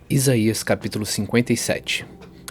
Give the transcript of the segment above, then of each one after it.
Isaías capítulo 57.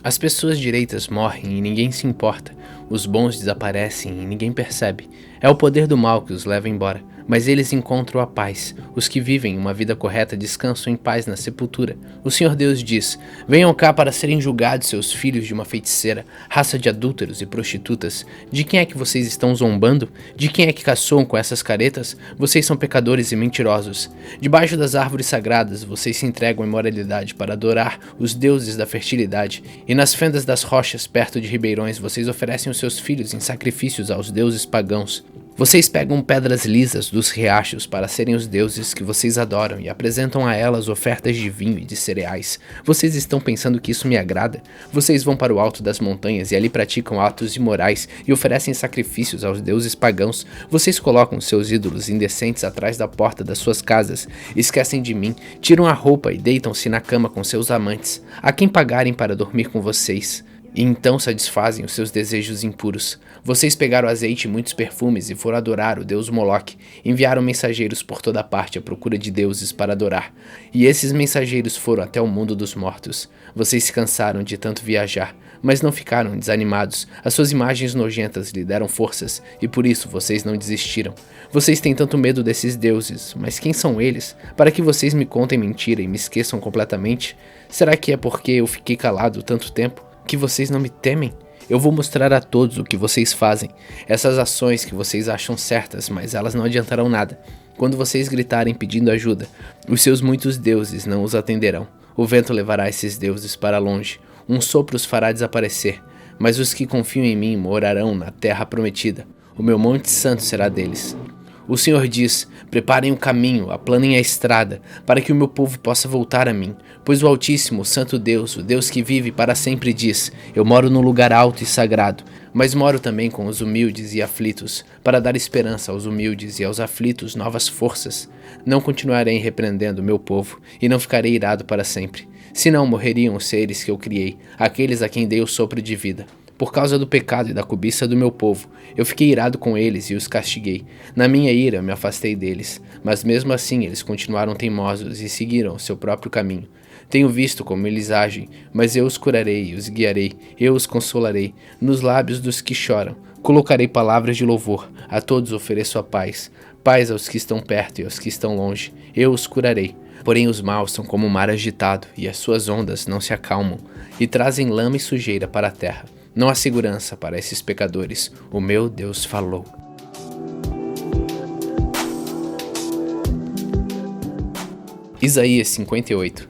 As pessoas direitas morrem e ninguém se importa. Os bons desaparecem e ninguém percebe. É o poder do mal que os leva embora, mas eles encontram a paz. Os que vivem uma vida correta descansam em paz na sepultura. O Senhor Deus diz: venham cá para serem julgados seus filhos de uma feiticeira, raça de adúlteros e prostitutas. De quem é que vocês estão zombando? De quem é que caçoam com essas caretas? Vocês são pecadores e mentirosos. Debaixo das árvores sagradas vocês se entregam à imoralidade para adorar os deuses da fertilidade. E nas fendas das rochas, perto de ribeirões, vocês oferecem os seus filhos em sacrifícios aos deuses pagãos. Vocês pegam pedras lisas dos riachos para serem os deuses que vocês adoram e apresentam a elas ofertas de vinho e de cereais. Vocês estão pensando que isso me agrada? Vocês vão para o alto das montanhas e ali praticam atos imorais e oferecem sacrifícios aos deuses pagãos. Vocês colocam seus ídolos indecentes atrás da porta das suas casas, esquecem de mim, tiram a roupa e deitam-se na cama com seus amantes, a quem pagarem para dormir com vocês. E então satisfazem os seus desejos impuros. Vocês pegaram azeite e muitos perfumes e foram adorar o deus Moloque. Enviaram mensageiros por toda parte à procura de deuses para adorar. E esses mensageiros foram até o mundo dos mortos. Vocês se cansaram de tanto viajar, mas não ficaram desanimados. As suas imagens nojentas lhe deram forças, e por isso vocês não desistiram. Vocês têm tanto medo desses deuses, mas quem são eles? Para que vocês me contem mentira e me esqueçam completamente? Será que é porque eu fiquei calado tanto tempo que vocês não me temem? Eu vou mostrar a todos o que vocês fazem. Essas ações que vocês acham certas, mas elas não adiantarão nada. Quando vocês gritarem pedindo ajuda, os seus muitos deuses não os atenderão. O vento levará esses deuses para longe. Um sopro os fará desaparecer. Mas os que confiam em mim morarão na terra prometida. O meu monte santo será deles. O Senhor diz: preparem o caminho, aplanem a estrada, para que o meu povo possa voltar a mim. Pois o Altíssimo, o Santo Deus, o Deus que vive para sempre diz: eu moro num lugar alto e sagrado, mas moro também com os humildes e aflitos, para dar esperança aos humildes e aos aflitos novas forças. Não continuarei repreendendo o meu povo, e não ficarei irado para sempre. Senão morreriam os seres que eu criei, aqueles a quem dei o sopro de vida. Por causa do pecado e da cobiça do meu povo, eu fiquei irado com eles e os castiguei. Na minha ira me afastei deles, mas mesmo assim eles continuaram teimosos e seguiram o seu próprio caminho. Tenho visto como eles agem, mas eu os curarei e os guiarei, eu os consolarei. Nos lábios dos que choram, colocarei palavras de louvor, a todos ofereço a paz. Paz aos que estão perto e aos que estão longe, eu os curarei. Porém os maus são como o mar agitado, e as suas ondas não se acalmam, e trazem lama e sujeira para a terra. Não há segurança para esses pecadores. O meu Deus falou. Isaías 58.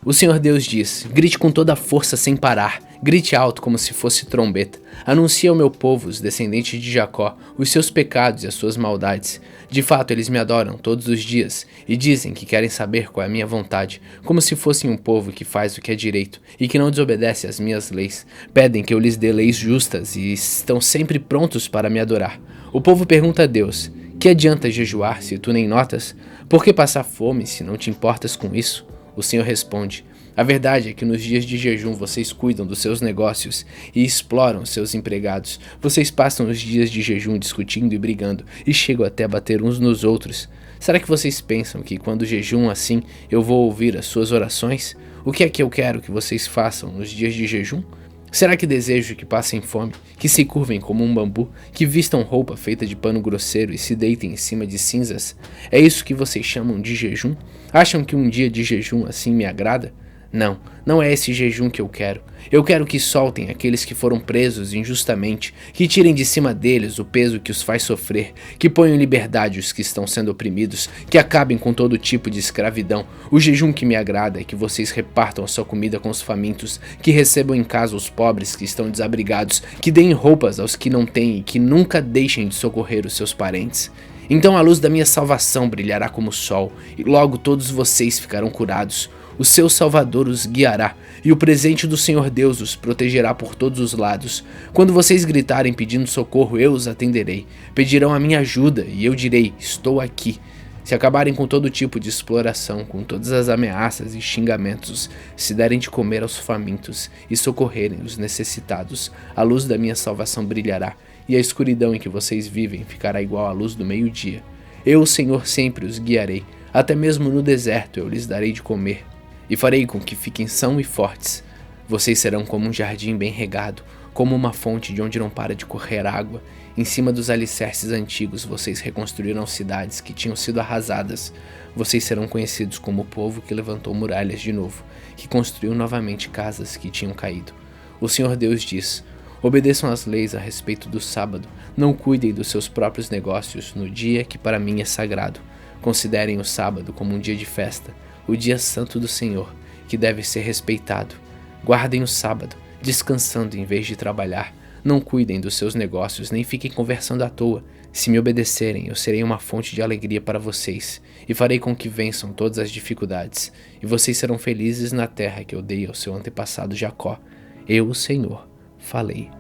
O Senhor Deus diz: grite com toda a força sem parar, grite alto como se fosse trombeta. Anuncie ao meu povo, os descendentes de Jacó, os seus pecados e as suas maldades. De fato, eles me adoram todos os dias e dizem que querem saber qual é a minha vontade, como se fossem um povo que faz o que é direito e que não desobedece às minhas leis. Pedem que eu lhes dê leis justas e estão sempre prontos para me adorar. O povo pergunta a Deus: que adianta jejuar se tu nem notas? Por que passar fome se não te importas com isso? O Senhor responde: a verdade é que nos dias de jejum vocês cuidam dos seus negócios e exploram seus empregados. Vocês passam os dias de jejum discutindo e brigando e chegam até a bater uns nos outros. Será que vocês pensam que quando jejum assim eu vou ouvir as suas orações? O que é que eu quero que vocês façam nos dias de jejum? Será que desejo que passem fome, que se curvem como um bambu, que vistam roupa feita de pano grosseiro e se deitem em cima de cinzas? É isso que vocês chamam de jejum? Acham que um dia de jejum assim me agrada? Não, não é esse jejum que eu quero. Eu quero que soltem aqueles que foram presos injustamente, que tirem de cima deles o peso que os faz sofrer, que ponham em liberdade os que estão sendo oprimidos, que acabem com todo tipo de escravidão. O jejum que me agrada é que vocês repartam a sua comida com os famintos, que recebam em casa os pobres que estão desabrigados, que deem roupas aos que não têm e que nunca deixem de socorrer os seus parentes. Então a luz da minha salvação brilhará como o sol, e logo todos vocês ficarão curados. O seu Salvador os guiará, e o presente do Senhor Deus os protegerá por todos os lados. Quando vocês gritarem pedindo socorro, eu os atenderei. Pedirão a minha ajuda, e eu direi: estou aqui. Se acabarem com todo tipo de exploração, com todas as ameaças e xingamentos, se derem de comer aos famintos e socorrerem os necessitados, a luz da minha salvação brilhará, e a escuridão em que vocês vivem ficará igual à luz do meio-dia. Eu, o Senhor, sempre os guiarei, até mesmo no deserto eu lhes darei de comer. e farei com que fiquem são e fortes. Vocês serão como um jardim bem regado, como uma fonte de onde não para de correr água. Em cima dos alicerces antigos vocês reconstruirão cidades que tinham sido arrasadas. Vocês serão conhecidos como o povo que levantou muralhas de novo, que construiu novamente casas que tinham caído. O Senhor Deus diz: obedeçam às leis a respeito do sábado, não cuidem dos seus próprios negócios no dia que para mim é sagrado. Considerem o sábado como um dia de festa, o dia santo do Senhor, que deve ser respeitado. Guardem o sábado, descansando em vez de trabalhar. Não cuidem dos seus negócios, nem fiquem conversando à toa. Se me obedecerem, eu serei uma fonte de alegria para vocês, e farei com que vençam todas as dificuldades, e vocês serão felizes na terra que eu dei ao seu antepassado Jacó. Eu, o Senhor, falei.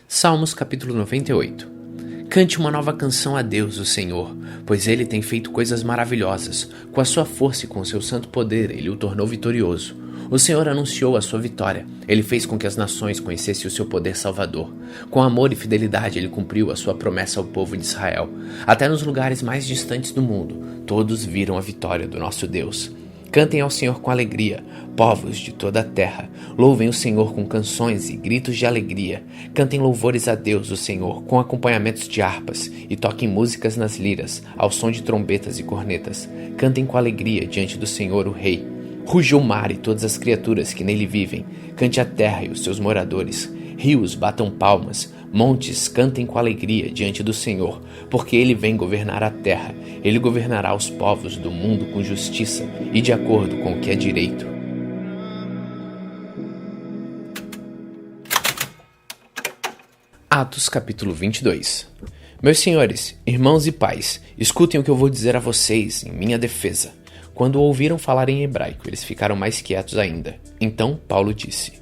Salmos capítulo 98. Cante uma nova canção a Deus, o Senhor, pois Ele tem feito coisas maravilhosas. Com a sua força e com o seu santo poder, Ele o tornou vitorioso. O Senhor anunciou a sua vitória. Ele fez com que as nações conhecessem o seu poder salvador. Com amor e fidelidade, Ele cumpriu a sua promessa ao povo de Israel. Até nos lugares mais distantes do mundo, todos viram a vitória do nosso Deus. Cantem ao Senhor com alegria, povos de toda a terra. Louvem o Senhor com canções e gritos de alegria. Cantem louvores a Deus, o Senhor, com acompanhamentos de harpas, e toquem músicas nas liras, ao som de trombetas e cornetas. Cantem com alegria diante do Senhor, o Rei. Ruja o mar e todas as criaturas que nele vivem. Cante a terra e os seus moradores. Rios batam palmas, montes cantem com alegria diante do Senhor, porque Ele vem governar a terra. Ele governará os povos do mundo com justiça e de acordo com o que é direito. Atos capítulo 22. Meus senhores, irmãos e pais, escutem o que eu vou dizer a vocês em minha defesa. Quando ouviram falar em hebraico, eles ficaram mais quietos ainda. Então Paulo disse: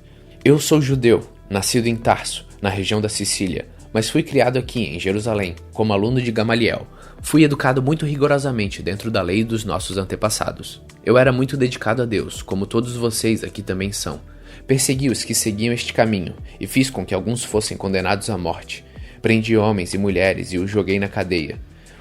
Eu sou judeu, nascido em Tarso, na região da Sicília, mas fui criado aqui em Jerusalém, como aluno de Gamaliel. Fui educado muito rigorosamente dentro da lei dos nossos antepassados. Eu era muito dedicado a Deus, como todos vocês aqui também são. Persegui os que seguiam este caminho, e fiz com que alguns fossem condenados à morte. Prendi homens e mulheres e os joguei na cadeia.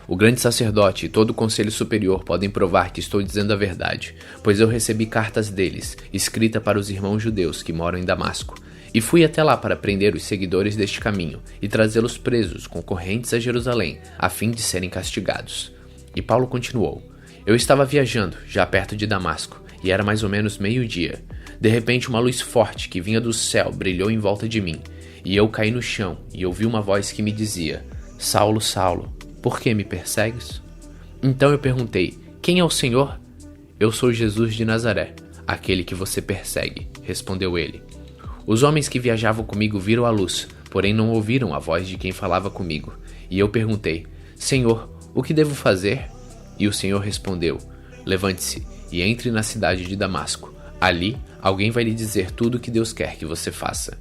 O grande sacerdote e todo o conselho superior podem provar que estou dizendo a verdade, pois eu recebi cartas deles, escrita para os irmãos judeus que moram em Damasco. E fui até lá para prender os seguidores deste caminho e trazê-los presos com correntes a Jerusalém, a fim de serem castigados. E Paulo continuou: Eu estava viajando, já perto de Damasco, e era mais ou menos meio-dia. De repente uma luz forte que vinha do céu brilhou em volta de mim, e eu caí no chão e ouvi uma voz que me dizia: Saulo, Saulo, por que me persegues? Então eu perguntei: Quem é o Senhor? Eu sou Jesus de Nazaré, aquele que você persegue, respondeu ele. Os homens que viajavam comigo viram a luz, porém não ouviram a voz de quem falava comigo. E eu perguntei: Senhor, o que devo fazer? E o Senhor respondeu: Levante-se e entre na cidade de Damasco. Ali, alguém vai lhe dizer tudo o que Deus quer que você faça.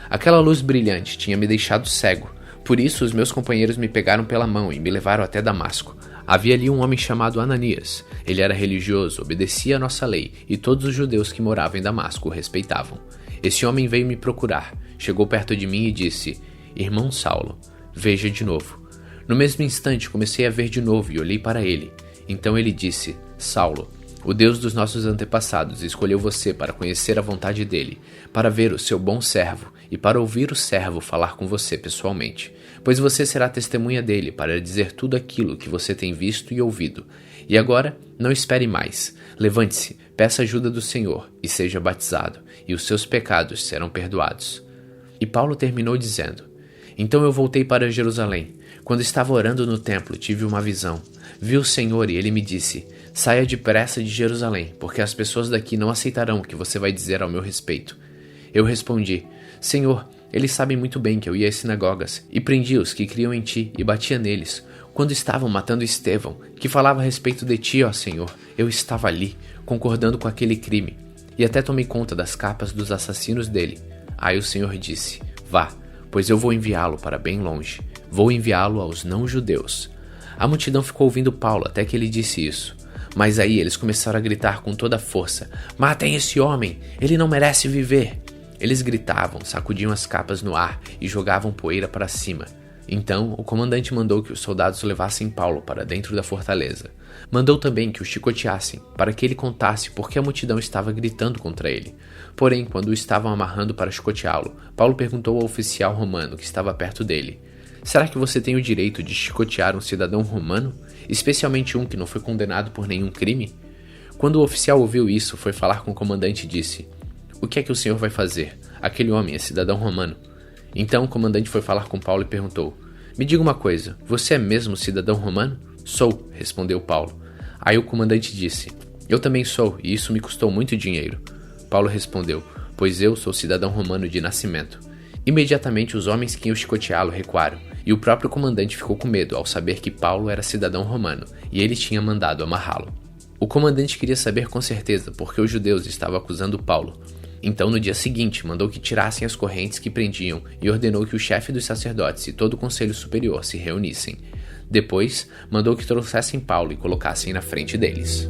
Aquela luz brilhante tinha me deixado cego. Por isso, os meus companheiros me pegaram pela mão e me levaram até Damasco. Havia ali um homem chamado Ananias. Ele era religioso, obedecia à nossa lei, e todos os judeus que moravam em Damasco o respeitavam. Esse homem veio me procurar, chegou perto de mim e disse: Irmão Saulo, veja de novo. No mesmo instante comecei a ver de novo e olhei para ele. Então ele disse: Saulo, o Deus dos nossos antepassados escolheu você para conhecer a vontade dele, para ver o seu bom servo e para ouvir o servo falar com você pessoalmente, pois você será testemunha dele para dizer tudo aquilo que você tem visto e ouvido. E agora, não espere mais. Levante-se, peça ajuda do Senhor e seja batizado, e os seus pecados serão perdoados. E Paulo terminou dizendo: Então eu voltei para Jerusalém. Quando estava orando no templo, tive uma visão. Vi o Senhor e ele me disse: Saia depressa de Jerusalém, porque as pessoas daqui não aceitarão o que você vai dizer ao meu respeito. Eu respondi: Senhor, eles sabem muito bem que eu ia às sinagogas, e prendi os que criam em ti, e batia neles. Quando estavam matando Estevão, que falava a respeito de ti, ó Senhor, eu estava ali, concordando com aquele crime, e até tomei conta das capas dos assassinos dele. Aí o Senhor disse: Vá, pois eu vou enviá-lo para bem longe. Vou enviá-lo aos não-judeus. A multidão ficou ouvindo Paulo até que ele disse isso. Mas aí eles começaram a gritar com toda a força: Matem esse homem, ele não merece viver. Eles gritavam, sacudiam as capas no ar e jogavam poeira para cima. Então, o comandante mandou que os soldados levassem Paulo para dentro da fortaleza. Mandou também que o chicoteassem, para que ele contasse por que a multidão estava gritando contra ele. Porém, quando o estavam amarrando para chicoteá-lo, Paulo perguntou ao oficial romano que estava perto dele: "Será que você tem o direito de chicotear um cidadão romano, especialmente um que não foi condenado por nenhum crime?" Quando o oficial ouviu isso, foi falar com o comandante e disse: "O que é que o senhor vai fazer? Aquele homem é cidadão romano." Então o comandante foi falar com Paulo e perguntou: "Me diga uma coisa, você é mesmo cidadão romano?" "Sou", respondeu Paulo. Aí o comandante disse: "Eu também sou, e isso me custou muito dinheiro." Paulo respondeu: "Pois eu sou cidadão romano de nascimento." Imediatamente os homens que iam chicoteá-lo recuaram, e o próprio comandante ficou com medo ao saber que Paulo era cidadão romano, e ele tinha mandado amarrá-lo. O comandante queria saber com certeza por que os judeus estavam acusando Paulo. Então, no dia seguinte, mandou que tirassem as correntes que prendiam e ordenou que o chefe dos sacerdotes e todo o conselho superior se reunissem. Depois, mandou que trouxessem Paulo e colocassem na frente deles.